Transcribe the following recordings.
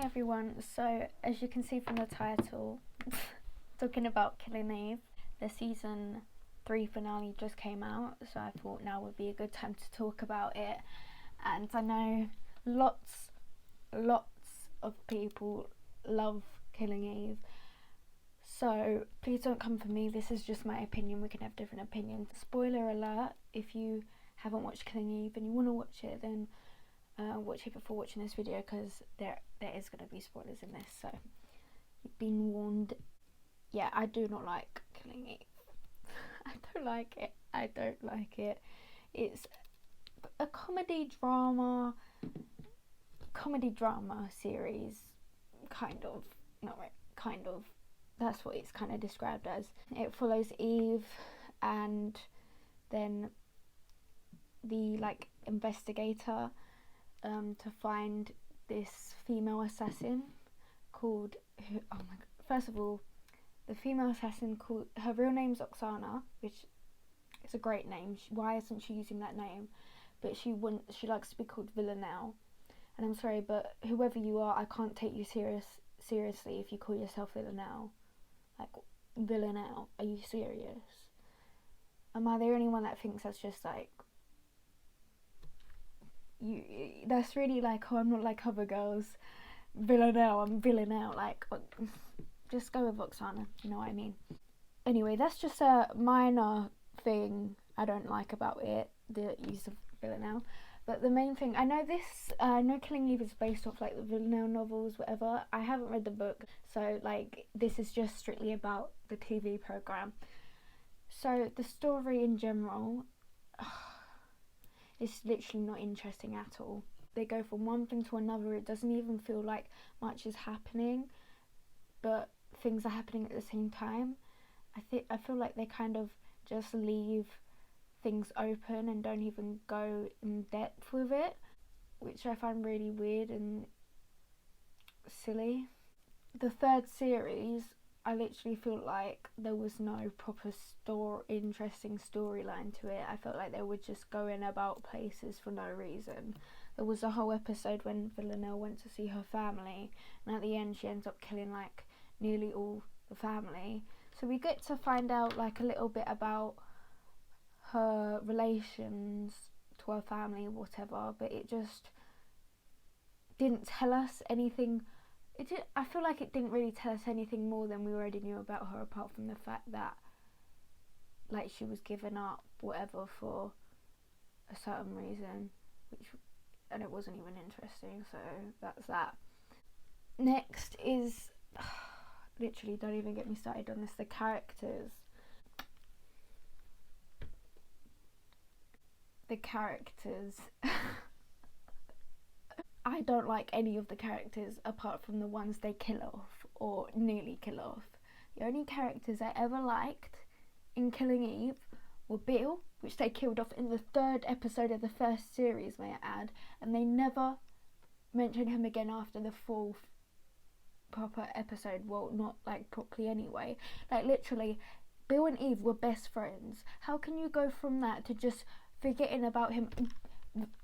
everyone. So as you can see from the title, talking about Killing Eve, the season 3 finale just came out, so I thought now would be a good time to talk about it. And I know lots of people love Killing Eve, so please don't come for me. This is just my opinion. We can have different opinions. Spoiler alert, if you haven't watched Killing Eve and you want to watch it, then watch it before watching this video, because there is going to be spoilers in this, so you've been warned. Yeah, I do not like Killing Eve. I don't like it. It's a comedy drama series, kind of. That's what it's kind of described as. It follows Eve and then the investigator to find this female assassin called, oh my god, first of all, the female assassin called, her real name's Oksana, which is a great name. Why isn't she using that name? But she likes to be called Villanelle. And I'm sorry, but whoever you are, I can't take you seriously if you call yourself Villanelle. Like, Villanelle, are you serious? Am I the only one that thinks that's just like, that's really like, oh, I'm not like other girls. Villanelle, I'm Villanelle. Like, just go with Oksana, you know what I mean? Anyway, that's just a minor thing I don't like about it, the use of Villanelle. But the main thing, I know Killing Eve is based off like the Villanelle novels, whatever. I haven't read the book, so like this is just strictly about the TV program. So the story in general, it's literally not interesting at all. They go from one thing to another. It doesn't even feel like much is happening, but things are happening at the same time. I feel like they kind of just leave things open and don't even go in depth with it, which I find really weird and silly. The third series, I literally feel like there was no proper interesting storyline to it. I felt like they were just going about places for no reason. There was a whole episode when Villanelle went to see her family, and at the end she ends up killing like nearly all the family. So we get to find out like a little bit about her relations to her family, whatever, but it just didn't tell us anything. I feel like it didn't really tell us anything more than we already knew about her, apart from the fact that like she was given up whatever for a certain reason, and it wasn't even interesting, so that's that. Next is literally, don't even get me started on this, the characters. I don't like any of the characters apart from the ones they kill off or nearly kill off. The only characters I ever liked in Killing Eve were Bill, which they killed off in the 3rd episode of the 1st series, may I add, and they never mentioned him again after the 4th proper episode. Well, not like properly anyway. Like literally, Bill and Eve were best friends. How can you go from that to just forgetting about him?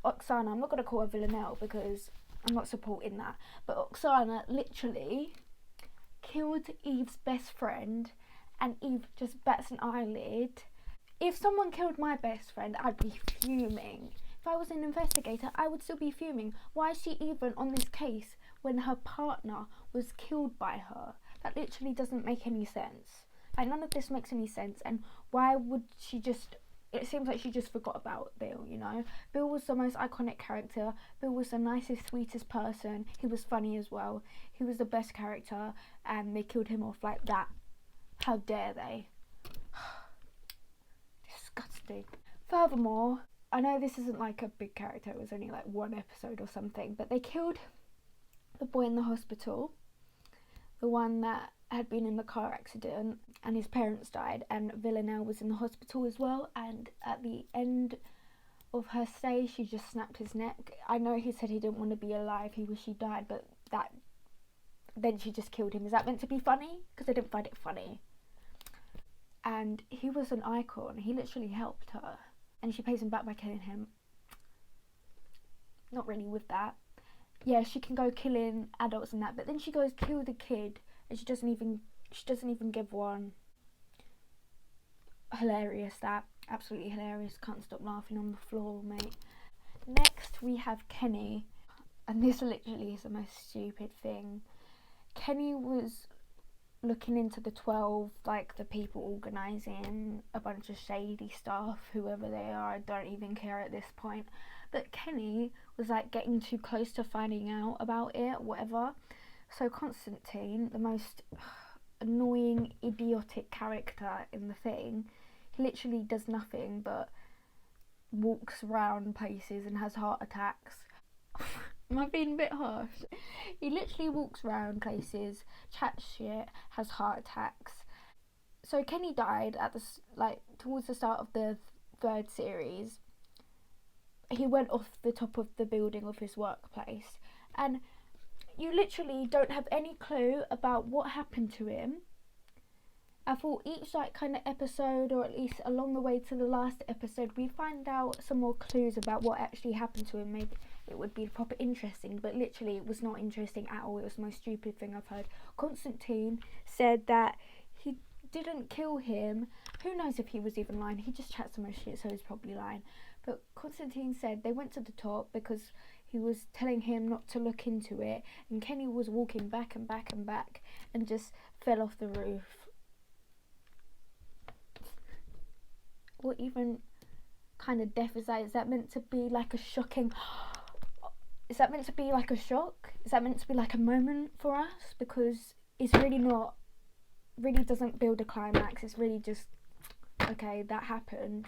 Oksana, I'm not going to call her Villanelle because I'm not supporting that, but Oksana literally killed Eve's best friend, and Eve just bats an eyelid. If someone killed my best friend, I'd be fuming. If I was an investigator, I would still be fuming. Why is she even on this case when her partner was killed by her? That literally doesn't make any sense. Like, none of this makes any sense, and why would she just... It seems like she just forgot about Bill, you know? Bill was the most iconic character. Bill was the nicest, sweetest person. He was funny as well. He was the best character, and they killed him off like that. How dare they? Disgusting. Furthermore, I know this isn't like a big character, it was only like 1 episode or something, but they killed the boy in the hospital, the one that had been in the car accident and his parents died, and Villanelle was in the hospital as well, and at the end of her stay she just snapped his neck. I know he said he didn't want to be alive, he wished he died, but then she just killed him. Is that meant to be funny? Because I didn't find it funny. And he was an icon, he literally helped her, and she pays him back by killing him. Not really with that. yeah, she can go killing adults and that, but then she goes kill the kid and she doesn't even give one. Hilarious, that. Absolutely hilarious. Can't stop laughing on the floor, mate. Next we have Kenny, and this literally is the most stupid thing. Kenny was looking into the 12, like the people organising a bunch of shady stuff, whoever they are, I don't even care at this point. But Kenny was like getting too close to finding out about it, whatever. So Constantine, the most annoying, idiotic character in the thing, he literally does nothing but walks around places and has heart attacks. Am I being a bit harsh? He literally walks around places, chats shit, has heart attacks. So Kenny died at towards the start of the third series. He went off the top of the building of his workplace, and you literally don't have any clue about what happened to him. I thought each kind of episode, or at least along the way to the last episode, we find out some more clues about what actually happened to him. Maybe it would be proper interesting, but literally it was not interesting at all. It was the most stupid thing I've heard. Constantine said that he didn't kill him. Who knows if he was even lying? He just chats so much shit, so he's probably lying. But Constantine said they went to the top because he was telling him not to look into it, and Kenny was walking back and back and back and just fell off the roof. What even kind of death is that? Is that meant to be like a shocking... Is that meant to be like a shock? Is that meant to be like a moment for us? Because it's really not... Really doesn't build a climax. It's really just... Okay, that happened.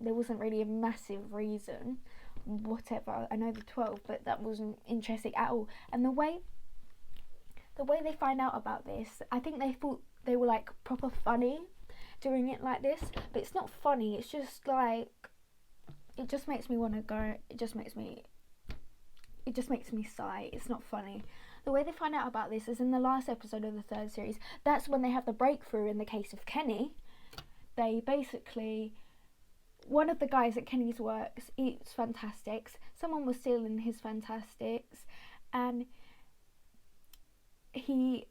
There wasn't really a massive reason. Whatever. I know the 12, but that wasn't interesting at all. And the way they find out about this, I think they thought they were like proper funny doing it like this, but it's not funny. It's just like, it just makes me want to go. It just makes me sigh. It's not funny. The way they find out about this is in the last episode of the third series. That's when they have the breakthrough in the case of Kenny. They basically, one of the guys at Kenny's works eats Fantastics. Someone was stealing his Fantastics, and he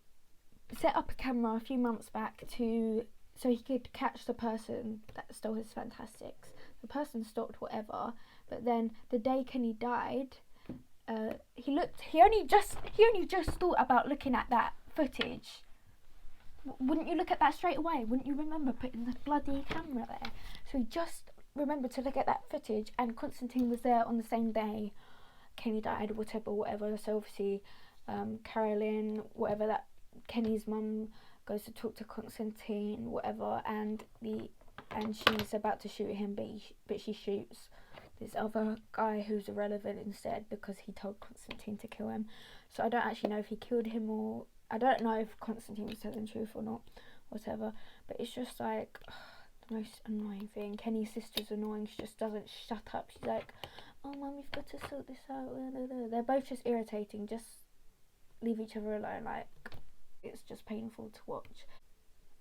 set up a camera a few months back so he could catch the person that stole his Fantastics. The person stopped whatever, but then the day Kenny died, he only just thought about looking at that footage. Wouldn't you look at that straight away? Wouldn't you remember putting the bloody camera there? So he just remembered to look at that footage, and Constantine was there on the same day Kenny died, whatever. So obviously Carolyn, whatever, that Kenny's mum, goes to talk to Constantine, whatever, and she's about to shoot him, but she shoots this other guy who's irrelevant instead because he told Constantine to kill him. So I don't actually know if he killed him, or I don't know if Constantine was telling the truth or not, whatever. But it's just like the most annoying thing. Kenny's sister's annoying. She just doesn't shut up. She's like, "Oh, Mum, we've got to sort this out." They're both just irritating. Just leave each other alone. Like, it's just painful to watch.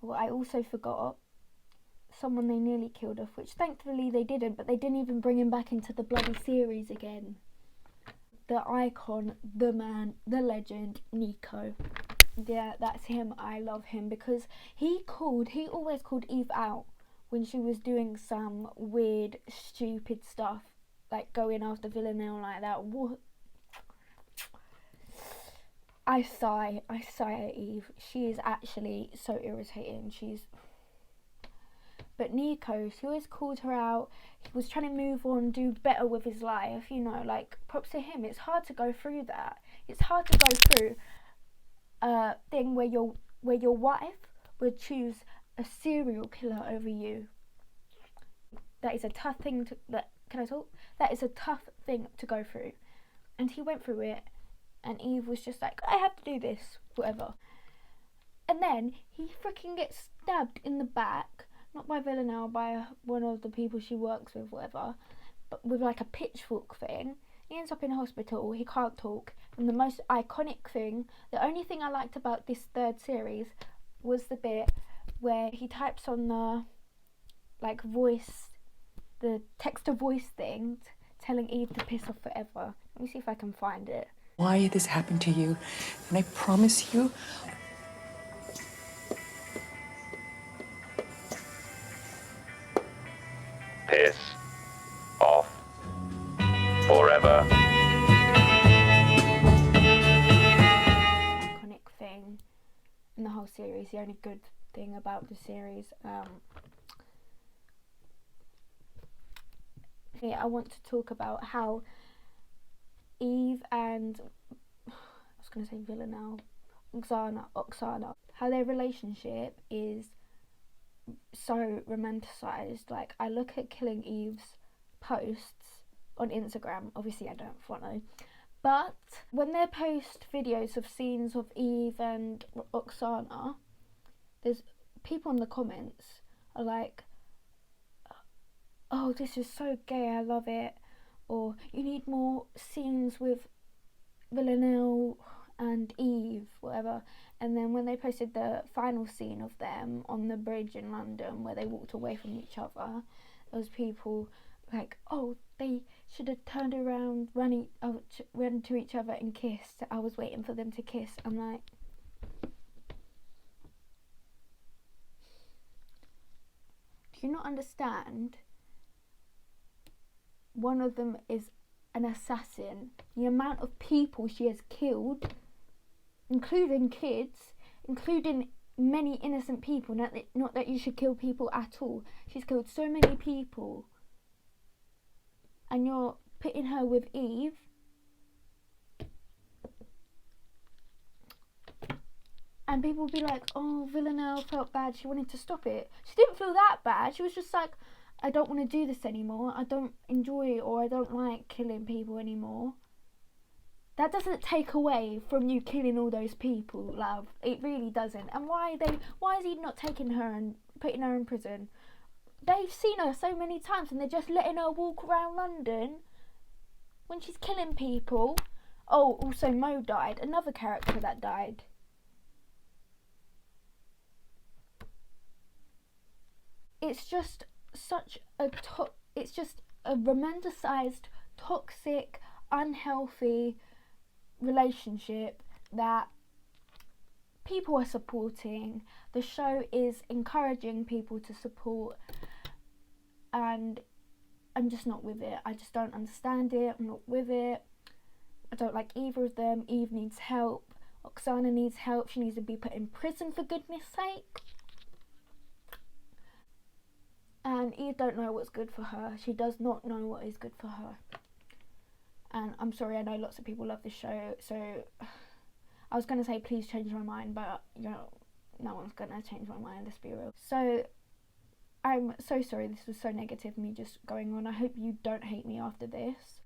Well, I also forgot someone they nearly killed off, which thankfully they didn't, but they didn't even bring him back into the bloody series again. The icon, the man, the legend, Nico. Yeah, that's him. I love him because he always called Eve out when she was doing some weird, stupid stuff, like going after Villanelle like that. What? I sigh at Eve. She is actually so irritating. But Nico, he always called her out. He was trying to move on, do better with his life, like, props to him. It's hard to go through that. It's hard to go through a thing where your wife would choose a serial killer over you. That is a tough thing to... Can I talk? That is a tough thing to go through. And he went through it, and Eve was just like, I have to do this, whatever. And then he freaking gets stabbed in the back, not by Villanelle, by one of the people she works with, whatever, but with like a pitchfork thing. He ends up in hospital, he can't talk, and the most iconic thing, the only thing I liked about this third series was the bit where he types on the text to voice thing, telling Eve to piss off forever. Let me see if I can find it. why this happened to you, and I promise you, piss off forever. Iconic thing in the whole series, the only good thing about the series. Here I want to talk about how Eve and I was going to say Villanelle, Oksana, how their relationship is so romanticized. Like, I look at Killing Eve's posts on Instagram, obviously I don't follow, but when they post videos of scenes of Eve and Oksana, there's people in the comments are like, oh, this is so gay, I love it, or you need more scenes with Villanelle and Eve, whatever. And then when they posted the final scene of them on the bridge in London where they walked away from each other, there was people like, oh, they should have turned around, run to each other and kissed. I was waiting for them to kiss. I'm like, do you not understand? One of them is an assassin. The amount of people she has killed, including kids, including many innocent people, not that you should kill people at all. She's killed so many people. And you're putting her with Eve. And people will be like, oh, Villanelle felt bad, she wanted to stop it. She didn't feel that bad. She was just like, I don't want to do this anymore. I don't enjoy it, or I don't like killing people anymore. That doesn't take away from you killing all those people, love. It really doesn't. And why is he not taking her and putting her in prison? They've seen her so many times and they're just letting her walk around London when she's killing people. Oh, also Mo died. Another character that died. It's just it's just a romanticized, toxic, unhealthy relationship that people are supporting. The show is encouraging people to support, and I'm just not with it. I just don't understand it. I'm not with it. I don't like either of them. Eve needs help. Oksana needs help. She needs to be put in prison, for goodness sake. And Eve don't know what's good for her. She does not know what is good for her. And I'm sorry, I know lots of people love this show, so I was going to say please change my mind, but you know, no one's going to change my mind, let's be real. So I'm so sorry this was so negative, me just going on. I hope you don't hate me after this.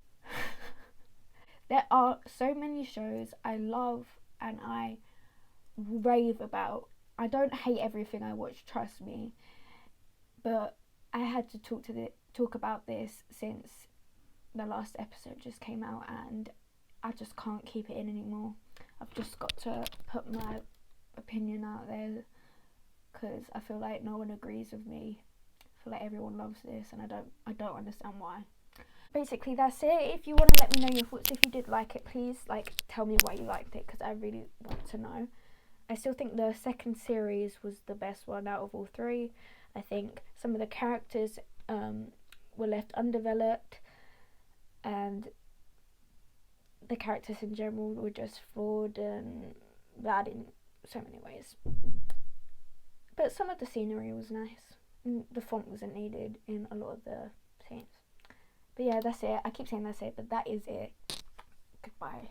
There are so many shows I love and I rave about. I don't hate everything I watch, trust me, but I had to talk about this since the last episode just came out, and I just can't keep it in anymore. I've just got to put my opinion out there because I feel like no one agrees with me. I feel like everyone loves this and I don't understand why. Basically that's it. If you want to let me know your thoughts, if you did like it, please tell me why you liked it, because I really want to know. I still think the second series was the best one out of all three. I think some of the characters were left undeveloped, and the characters in general were just flawed and bad in so many ways. But some of the scenery was nice. The font wasn't needed in a lot of the scenes. But yeah, that's it. I keep saying that's it, but that is it. Goodbye.